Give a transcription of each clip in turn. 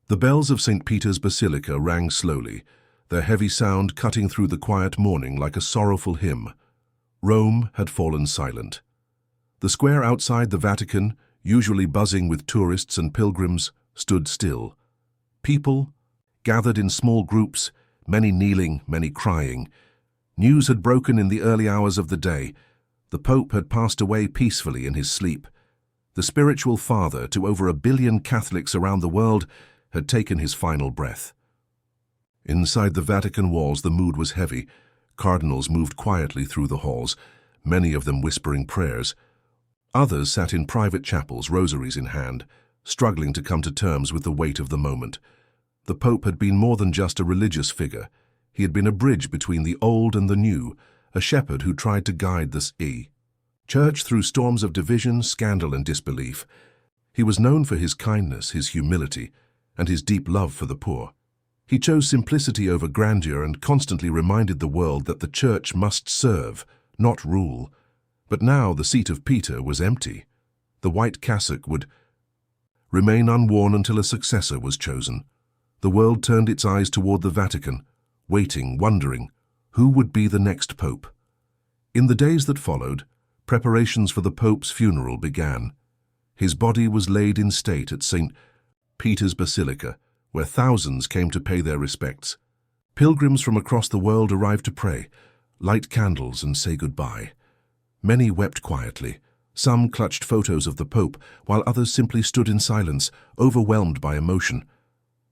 The bells of St. Peter's Basilica rang slowly, their heavy sound cutting through the quiet morning like a sorrowful hymn. Rome had fallen silent. The square outside the Vatican, usually buzzing with tourists and pilgrims, stood still. People gathered in small groups, many kneeling, many crying. News had broken in the early hours of the day. The Pope had passed away peacefully in his sleep. The spiritual father to over 1 billion Catholics around the world had taken his final breath. Inside the Vatican walls the mood was heavy. Cardinals moved quietly through the halls, many of them whispering prayers. Others sat in private chapels, rosaries in hand, struggling to come to terms with the weight of the moment. The Pope had been more than just a religious figure. He had been a bridge between the old and the new, a shepherd who tried to guide the Church through storms of division, scandal, and disbelief. He was known for his kindness, his humility, and his deep love for the poor. He chose simplicity over grandeur and constantly reminded the world that the Church must serve, not rule. But now the seat of Peter was empty. The white cassock would remain unworn until a successor was chosen. The world turned its eyes toward the Vatican, waiting, wondering, who would be the next pope? In the days that followed, preparations for the Pope's funeral began. His body was laid in state at St. Peter's Basilica, where thousands came to pay their respects. Pilgrims from across the world arrived to pray, light candles, and say goodbye. Many wept quietly. Some clutched photos of the Pope, while others simply stood in silence, overwhelmed by emotion.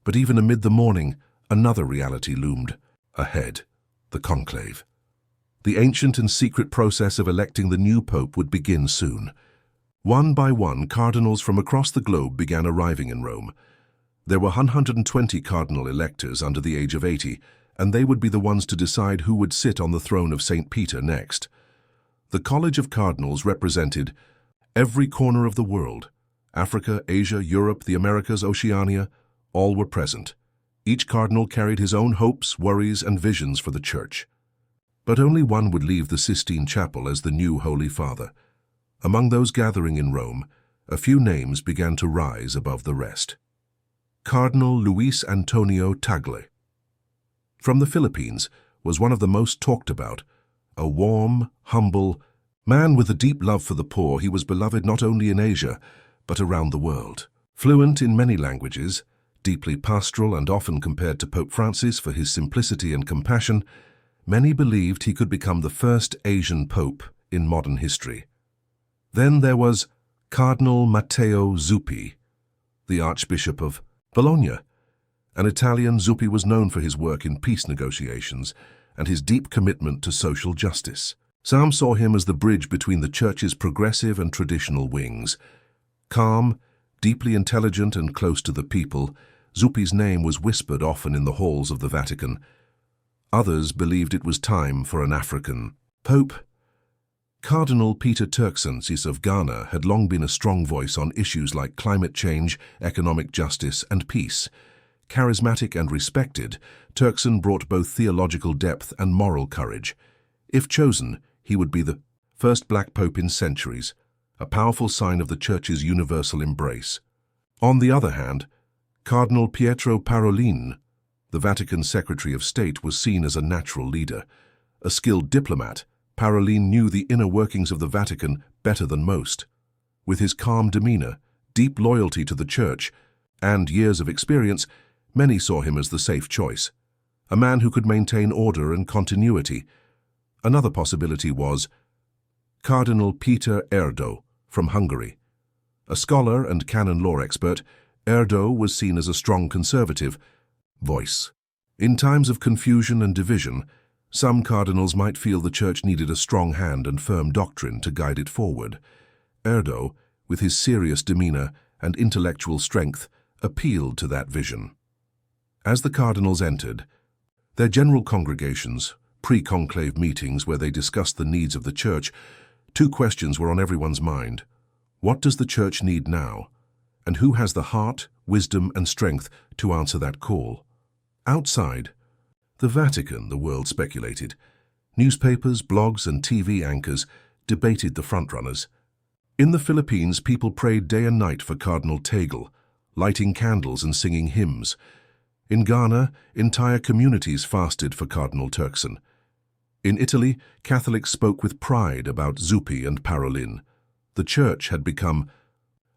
But even amid the mourning, another reality loomed. Ahead, the Conclave. The ancient and secret process of electing the new Pope would begin soon. One by one, cardinals from across the globe began arriving in Rome. There were 120 cardinal electors under the age of 80, and they would be the ones to decide who would sit on the throne of St. Peter next. The College of Cardinals represented every corner of the world. Africa, Asia, Europe, the Americas, Oceania, all were present. Each cardinal carried his own hopes, worries, and visions for the Church. But only one would leave the Sistine Chapel as the new Holy Father. Among those gathering in Rome, a few names began to rise above the rest. Cardinal Luis Antonio Tagle. From the Philippines was one of the most talked about. A warm, humble man with a deep love for the poor, he was beloved not only in Asia, but around the world. Fluent in many languages, deeply pastoral and often compared to Pope Francis for his simplicity and compassion, many believed he could become the first Asian pope in modern history. Then there was Cardinal Matteo Zuppi, the Archbishop of Bologna. An Italian, Zuppi was known for his work in peace negotiations and his deep commitment to social justice. Some saw him as the bridge between the Church's progressive and traditional wings. Calm, deeply intelligent and close to the people, Zuppi's name was whispered often in the halls of the Vatican. Others believed it was time for an African pope. Cardinal Peter Turkson of Ghana had long been a strong voice on issues like climate change, economic justice, and peace. Charismatic and respected, Turkson brought both theological depth and moral courage. If chosen, he would be the first black pope in centuries, a powerful sign of the Church's universal embrace. On the other hand, Cardinal Pietro Parolin, the Vatican Secretary of State, was seen as a natural leader. A skilled diplomat, Parolin knew the inner workings of the Vatican better than most. With his calm demeanor, deep loyalty to the Church, and years of experience, many saw him as the safe choice. A man who could maintain order and continuity. Another possibility was Cardinal Peter Erdo from Hungary. A scholar and canon law expert, Erdo was seen as a strong conservative voice. In times of confusion and division, some cardinals might feel the Church needed a strong hand and firm doctrine to guide it forward. Erdo, with his serious demeanor and intellectual strength, appealed to that vision. As the cardinals entered, their general congregations, pre-conclave meetings where they discussed the needs of the Church, two questions were on everyone's mind. What does the Church need now? And who has the heart, wisdom, and strength to answer that call? Outside the Vatican, the world speculated. Newspapers, blogs, and TV anchors debated the frontrunners. In the Philippines, people prayed day and night for Cardinal Tagle, lighting candles and singing hymns. In Ghana, entire communities fasted for Cardinal Turkson. In Italy, Catholics spoke with pride about Zuppi and Parolin. The Church had become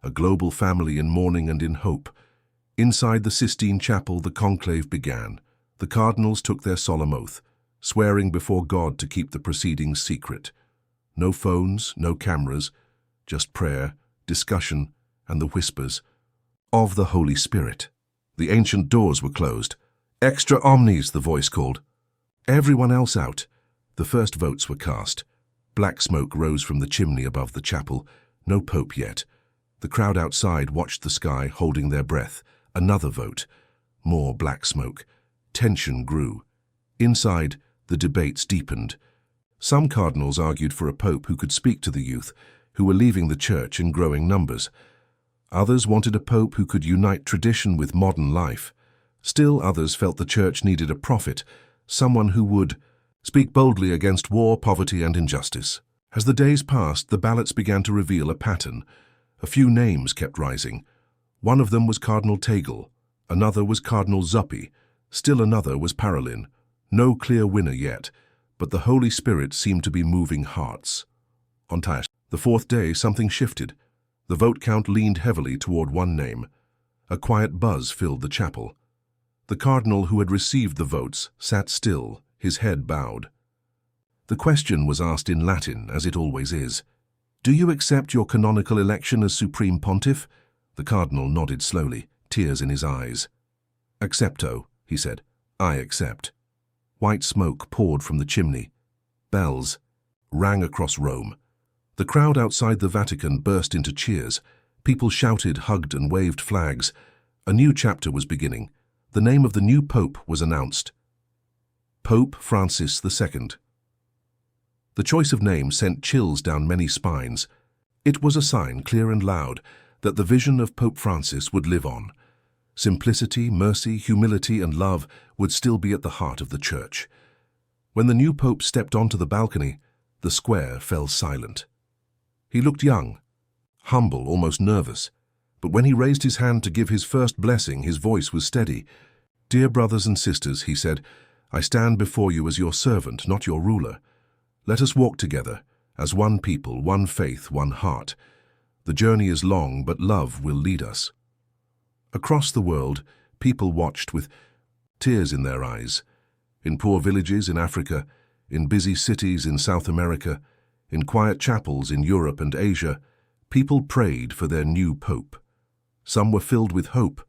a global family in mourning and in hope. Inside the Sistine Chapel, the conclave began. The cardinals took their solemn oath, swearing before God to keep the proceedings secret. No phones, no cameras, just prayer, discussion, and the whispers of the Holy Spirit. The ancient doors were closed. "Extra omnes," the voice called. Everyone else out. The first votes were cast. Black smoke rose from the chimney above the chapel. No pope yet. The crowd outside watched the sky, holding their breath. Another vote. More black smoke. Tension grew. Inside, the debates deepened. Some cardinals argued for a pope who could speak to the youth, who were leaving the church in growing numbers. Others wanted a pope who could unite tradition with modern life. Still others felt the church needed a prophet, someone who would speak boldly against war, poverty, and injustice. As the days passed, the ballots began to reveal a pattern. A few names kept rising. One of them was Cardinal Tagle, another was Cardinal Zuppi, still another was Parolin. No clear winner yet, but the Holy Spirit seemed to be moving hearts. On the fourth day, something shifted. The vote count leaned heavily toward one name. A quiet buzz filled the chapel. The cardinal who had received the votes sat still, his head bowed. The question was asked in Latin, as it always is. "Do you accept your canonical election as Supreme Pontiff?" The cardinal nodded slowly, tears in his eyes. "Accepto," he said. "I accept." White smoke poured from the chimney. Bells rang across Rome. The crowd outside the Vatican burst into cheers. People shouted, hugged, and waved flags. A new chapter was beginning. The name of the new pope was announced. Pope Francis II. The choice of name sent chills down many spines. It was a sign, clear and loud, that the vision of Pope Francis would live on. Simplicity, mercy, humility, and love would still be at the heart of the Church. When the new pope stepped onto the balcony, the square fell silent. He looked young, humble, almost nervous, but when he raised his hand to give his first blessing, his voice was steady. "Dear brothers and sisters," he said, "I stand before you as your servant, not your ruler. Let us walk together, as one people, one faith, one heart. The journey is long, but love will lead us." Across the world, people watched with tears in their eyes. In poor villages in Africa, in busy cities in South America, in quiet chapels in Europe and Asia, people prayed for their new pope. Some were filled with hope,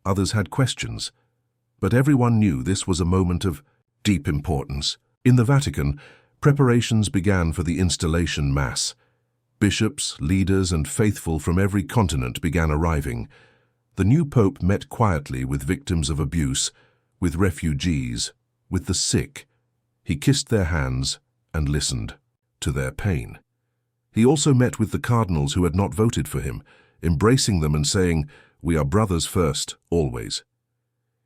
others had questions, but everyone knew this was a moment of deep importance. In the Vatican, preparations began for the installation mass. Bishops, leaders, and faithful from every continent began arriving. The new pope met quietly with victims of abuse, with refugees, with the sick. He kissed their hands and listened to their pain. He also met with the cardinals who had not voted for him, embracing them and saying, "We are brothers first, always."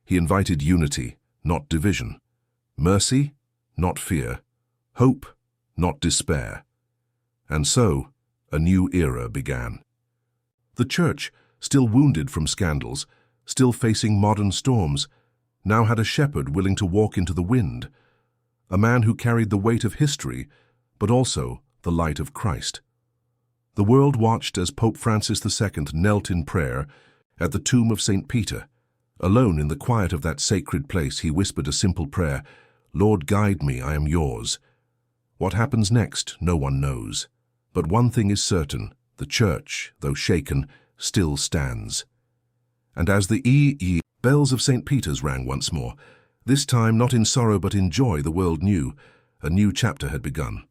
He invited unity, not division. Mercy, not fear. Hope, not despair. And so, a new era began. The Church, still wounded from scandals, still facing modern storms, now had a shepherd willing to walk into the wind, a man who carried the weight of history, but also the light of Christ. The world watched as Pope Francis II knelt in prayer at the tomb of St. Peter. Alone in the quiet of that sacred place, he whispered a simple prayer, "Lord, guide me, I am yours." What happens next, no one knows. But one thing is certain, the Church, though shaken, still stands. And as the bells of St. Peter's rang once more, this time not in sorrow but in joy, the world knew a new chapter had begun.